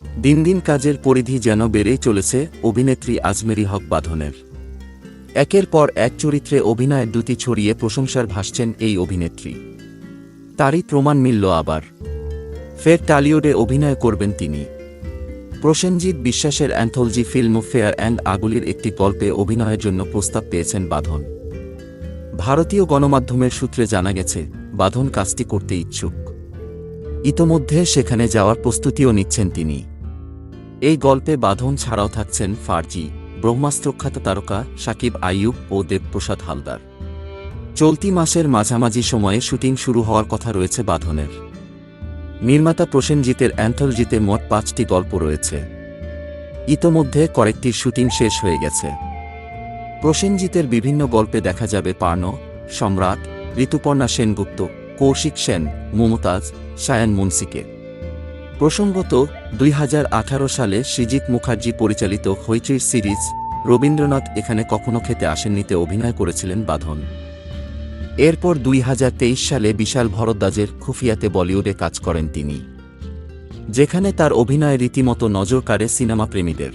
দিন দিন কাজের পরিধি যেন বেড়েই চলেছে অভিনেত্রী আজমেরী হক বাঁধনের। একের পর এক চরিত্রে অভিনয়ের দ্যুতি ছড়িয়ে প্রশংসার ভাসছেন এই অভিনেত্রী। তারই প্রমাণ মিলল আবার। ফের টলিউডে অভিনয় করবেন তিনি। প্রসেনজিৎ বিশ্বাসের অ্যান্থোলজি ফিল্ম ফেয়ার অ্যান্ড আগুলির একটি গল্পে অভিনয়ের জন্য প্রস্তাব পেয়েছেন বাঁধন। ভারতীয় গণমাধ্যমের সূত্রে জানা গেছে, বাঁধন কাজটি করতে ইচ্ছুক। ইতোমধ্যে সেখানে যাওয়ার প্রস্তুতিও নিচ্ছেন তিনি। এই গল্পে বাঁধন ছাড়াও থাকছেন ফার্জি, ব্রহ্মাস্ত্রখ্যাত তারকা সাকিব আইয়ুব ও দেবপ্রসাদ হালদার। চলতি মাসের মাঝামাঝি সময়ে শুটিং শুরু হওয়ার কথা রয়েছে বাঁধনের। নির্মাতা প্রসেনজিতের অ্যান্থোলজিতে মোট ৫টি গল্প রয়েছে। ইতোমধ্যে কয়েকটির শুটিং শেষ হয়ে গেছে। প্রসেনজিতের বিভিন্ন গল্পে দেখা যাবে পার্ন, সম্রাট, ঋতুপর্ণা সেনগুপ্ত, কৌশিক সেন, মমতাজ, সায়ান মুন্সিকে। প্রসঙ্গত, ২০১৮ সালে সৃজিত মুখার্জি পরিচালিত হইচই সিরিজ রবীন্দ্রনাথ এখানে কখনো খেতে আসেননিতে অভিনয় করেছিলেন বাঁধন। এরপর ২০২৩ সালে বিশাল ভরদ্বাজের খুফিয়াতে বলিউডে কাজ করেন তিনি, যেখানে তার অভিনয় রীতিমতো নজর কাড়ে সিনেমাপ্রেমীদের।